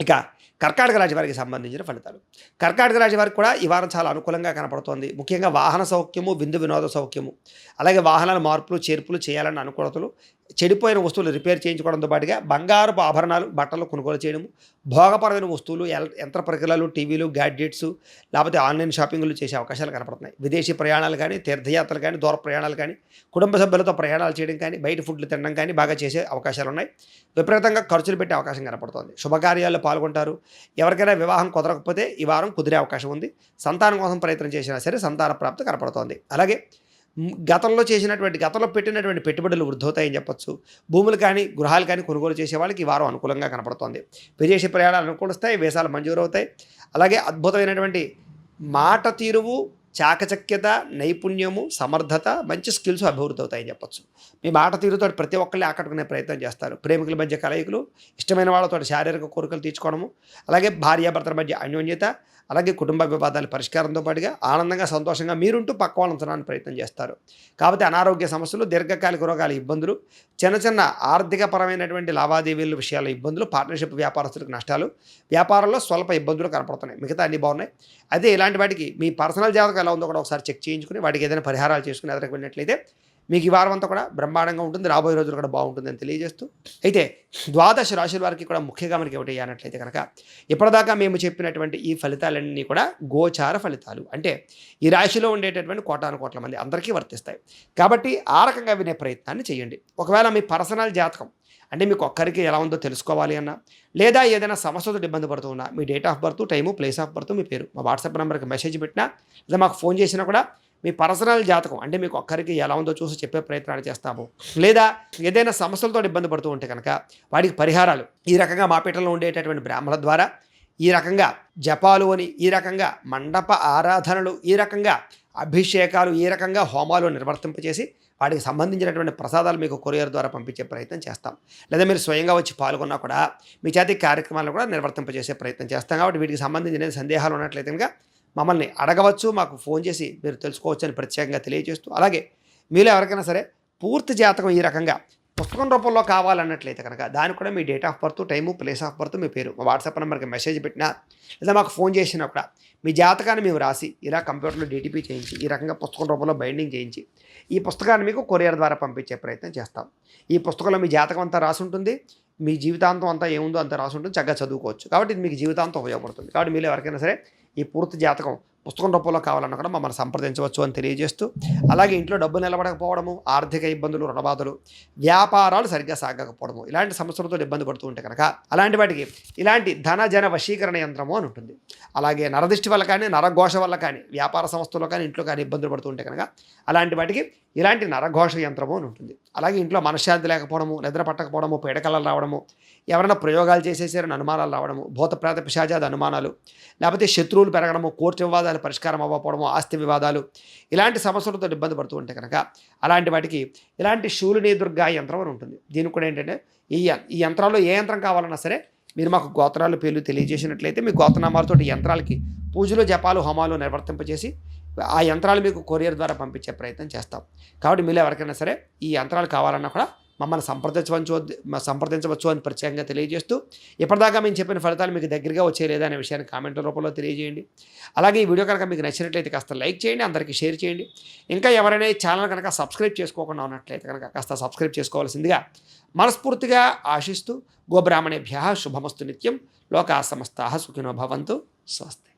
ఇక కర్కాటక రాశి వారికి సంబంధించిన ఫలితాలు. కర్కాటక రాశి వారికి కూడా ఈ వారం చాలా అనుకూలంగా కనపడుతోంది. ముఖ్యంగా వాహన సౌఖ్యము, విందు వినోద సౌఖ్యము, అలాగే వాహనాల మార్పులు, చేర్పులు చేయాలన్న అనుకూలతలు, చెడిపోయిన వస్తువులు రిపేర్ చేయించుకోవడంతో పాటుగా బంగారపు ఆభరణాలు, బట్టలు కొనుగోలు చేయడము, భోగపరమైన వస్తువులు, యంత్ర పరికరాలు, టీవీలు, గ్యాడ్జెట్స్, లేకపోతే ఆన్‌లైన్ షాపింగులు చేసే అవకాశాలు కనపడుతున్నాయి. విదేశీ ప్రయాణాలు కానీ, తీర్థయాత్రలు కానీ, దూర ప్రయాణాలు కానీ, కుటుంబ సభ్యులతో ప్రయాణాలు చేయడం కానీ, బయట ఫుడ్లు తినడం కానీ బాగా చేసే అవకాశాలున్నాయి. విపరీతంగా ఖర్చులు పెట్టే అవకాశం కనపడుతోంది. శుభకార్యాల్లో పాల్గొంటారు. ఎవరికైనా వివాహం కుదరకపోతే ఈ వారం కుదిరే అవకాశం ఉంది. సంతానం కోసం ప్రయత్నం చేసినా సరే సంతాన ప్రాప్తి కనపడుతోంది. అలాగే గతంలో పెట్టినటువంటి పెట్టుబడులు వృద్ధవుతాయని చెప్పొచ్చు. భూములు కానీ, గృహాలు కానీ కొనుగోలు చేసే వాళ్ళకి ఈ వారం అనుకూలంగా కనపడుతోంది. విదేశీ ప్రయాణాలు అనుకూలిస్తాయి, వీసాలు మంజూరవుతాయి. అలాగే అద్భుతమైనటువంటి మాట తీరువు, చాకచక్యత, నైపుణ్యము, సమర్థత, మంచి స్కిల్స్ అభివృద్ధి అవుతాయని చెప్పొచ్చు. మీ మాట తీరుతో ప్రతి ఒక్కరిని ఆకట్టుకునే ప్రయత్నం చేస్తారు. ప్రేమికుల మధ్య కలయికలు, ఇష్టమైన వాళ్ళతో శారీరక కోరికలు తీర్చుకోవడము, అలాగే భార్యాభర్తల మధ్య అన్యోన్యత, అలాగే కుటుంబ వివాదాల పరిష్కారంతో పాటుగా ఆనందంగా, సంతోషంగా మీరుంటూ పక్క వాళ్ళని ఉంచడానికి ప్రయత్నం చేస్తారు. కాబట్టి అనారోగ్య సమస్యలు, దీర్ఘకాలిక రోగాల ఇబ్బందులు, చిన్న చిన్న ఆర్థికపరమైనటువంటి లావాదేవీల విషయాల ఇబ్బందులు, పార్ట్నర్షిప్ వ్యాపారస్తులకు నష్టాలు, వ్యాపారంలో స్వల్ప ఇబ్బందులు కనపడుతున్నాయి. మిగతా అన్నీ బాగున్నాయి. అదే ఇలాంటి వాటికి మీ పర్సనల్ జాతకం ఎలా ఉందో కూడా ఒకసారి చెక్ చేయించుకుని వాటికి ఏదైనా పరిహారాలు చేసుకుని ఎదురుకు వెళ్ళినట్లయితే మీకు ఈ వారం అంతా కూడా బ్రహ్మాండంగా ఉంటుంది. రాబోయే రోజులు కూడా బాగుంటుందని తెలియజేస్తూ, అయితే ద్వాదశ రాశుల వారికి కూడా ముఖ్యంగా మనకి ఏమిటి అన్నట్లయితే కనుక ఇప్పటిదాకా మేము చెప్పినటువంటి ఈ ఫలితాలన్నీ కూడా గోచార ఫలితాలు. అంటే ఈ రాశిలో ఉండేటటువంటి కోటాను కోట్ల మంది అందరికీ వర్తిస్తాయి. కాబట్టి ఆ రకంగా వినే ప్రయత్నాన్ని చేయండి. ఒకవేళ మీ పర్సనల్ జాతకం అంటే మీకు ఒక్కరికి ఎలా ఉందో తెలుసుకోవాలి అన్నా, లేదా ఏదైనా సమస్యతో ఇబ్బంది పడుతూ ఉన్నా, మీ date of birth, time, place of birth, మీ పేరు మా వాట్సాప్ నెంబర్కి మెసేజ్ పెట్టినా, లేదా మాకు ఫోన్ చేసినా కూడా మీ పర్సనల్ జాతకం అంటే మీకు ఒక్కరికి ఎలా ఉందో చూసి చెప్పే ప్రయత్నాలు చేస్తాము. లేదా ఏదైనా సమస్యలతో ఇబ్బంది పడుతూ ఉంటే కనుక వాటికి పరిహారాలు ఈ రకంగా మా పీఠంలో ఉండేటటువంటి బ్రాహ్మణుల ద్వారా, ఈ రకంగా జపాలు అని, ఈ రకంగా మండప ఆరాధనలు, ఈ రకంగా అభిషేకాలు, ఈ రకంగా హోమాలు నిర్వర్తింపచేసి వాటికి సంబంధించినటువంటి ప్రసాదాలు మీకు కొరియర్ ద్వారా పంపించే ప్రయత్నం చేస్తాం. లేదా మీరు స్వయంగా వచ్చి పాల్గొన్నా కూడా మీ చేతి కార్యక్రమాలను కూడా నిర్వర్తింపజేసే ప్రయత్నం చేస్తాం. కాబట్టి వీటికి సంబంధించిన సందేహాలు ఉన్నట్లయితే కనుక మమ్మల్ని అడగవచ్చు, మాకు ఫోన్ చేసి మీరు తెలుసుకోవచ్చు అని ప్రత్యేకంగా తెలియజేస్తూ, అలాగే మీలో ఎవరికైనా సరే పూర్తి జాతకం ఈ రకంగా పుస్తకం రూపంలో కావాలన్నట్లయితే కనుక దానికి కూడా మీ date of birth, time, place of birth, మీ పేరు మా వాట్సాప్ నెంబర్కి మెసేజ్ పెట్టినా, లేదా మాకు ఫోన్ చేసినా కూడా మీ జాతకాన్ని మేము రాసి ఇలా కంప్యూటర్లో డీటీపీ చేయించి ఈ రకంగా పుస్తకం రూపంలో బైండింగ్ చేయించి ఈ పుస్తకాన్ని మీకు కొరియర్ ద్వారా పంపించే ప్రయత్నం చేస్తాం. ఈ పుస్తకంలో మీ జాతకం అంతా రాసి ఉంటుంది. మీ జీవితాంతం అంతా ఏముందో అంతా రాసి ఉంటుంది. చక్కగా చదువుకోవచ్చు. కాబట్టి ఇది మీకు జీవితాంతం ఉపయోగపడుతుంది. కాబట్టి మీరు ఎవరికైనా సరే ఈ పూర్తి జాతకం పుస్తకం రూపంలో కావాలన్నా కూడా మమ్మల్ని సంప్రదించవచ్చు అని తెలియజేస్తూ, అలాగే ఇంట్లో డబ్బు నిలబడకపోవడము, ఆర్థిక ఇబ్బందులు, రుణబాధలు, వ్యాపారాలు సరిగ్గా సాగకపోవడము, ఇలాంటి సమస్యలతో ఇబ్బంది పడుతూ ఉంటే కనుక అలాంటి వాటికి ఇలాంటి ధన వశీకరణ యంత్రము అని ఉంటుంది. అలాగే నరదిష్టి వల్ల కానీ, నరఘోష వల్ల కానీ, వ్యాపార సంస్థల్లో కానీ, ఇంట్లో కానీ ఇబ్బందులు పడుతూ ఉంటే కనుక అలాంటి వాటికి ఇలాంటి నరఘోష యంత్రము అని ఉంటుంది. అలాగే ఇంట్లో మనశ్శాంతి లేకపోవడము, నిద్ర పట్టకపోవడము, పీడకలలు రావడము, ఎవరైనా ప్రయోగాలు చేసేసారని అనుమానాలు రావడము, భూత ప్రేత పిశాచాది అనుమానాలు, లేకపోతే శత్రువులు పెరగడము, కోర్టు వివాదాలు పరిష్కారం అవ్వకపోవడము, ఆస్తి వివాదాలు, ఇలాంటి సమస్యలతో ఇబ్బంది పడుతూ ఉంటే కనుక అలాంటి వాటికి ఇలాంటి శూలిని దుర్గా యంత్రం అని ఉంటుంది. దీనికి కూడా ఏంటంటే ఈ యంత్రాల్లో ఏ యంత్రం కావాలన్నా సరే మీరు మాకు గోత్రాలు పేర్లు తెలియజేసినట్లయితే మీ గోత్రనామాలతో యంత్రాలకి పూజలు, జపాలు, హోమాలు నిర్వర్తింపచేసి ఆ యంత్రాలు మీకు కొరియర్ ద్వారా పంపించే ప్రయత్నం చేస్తాం. కాబట్టి మీరు ఎవరికైనా సరే ఈ యంత్రాలు కావాలన్నా కూడా మమ్మల్ని సంప్రదించవచ్చు అని ప్రత్యేకంగా తెలియజేస్తూ, ఇప్పటిదాకా మేము చెప్పిన ఫలితాలు మీకు దగ్గరగా వచ్చే లేదా అనే విషయాన్ని కామెంట్ల రూపంలో తెలియజేయండి. అలాగే ఈ వీడియో కనుక మీకు నచ్చినట్లయితే కాస్త లైక్ చేయండి, అందరికీ షేర్ చేయండి. ఇంకా ఎవరైనా ఈ ఛానల్ కనుక సబ్స్క్రైబ్ చేసుకోకుండా ఉన్నట్లయితే కనుక కాస్త సబ్స్క్రైబ్ చేసుకోవాల్సిందిగా మనస్ఫూర్తిగా ఆశిస్తూ, గోబ్రాహ్మణేభ్యః శుభమస్తు నిత్యం, లోకా సమస్తాః సుఖినో భవంతు. స్వస్తి.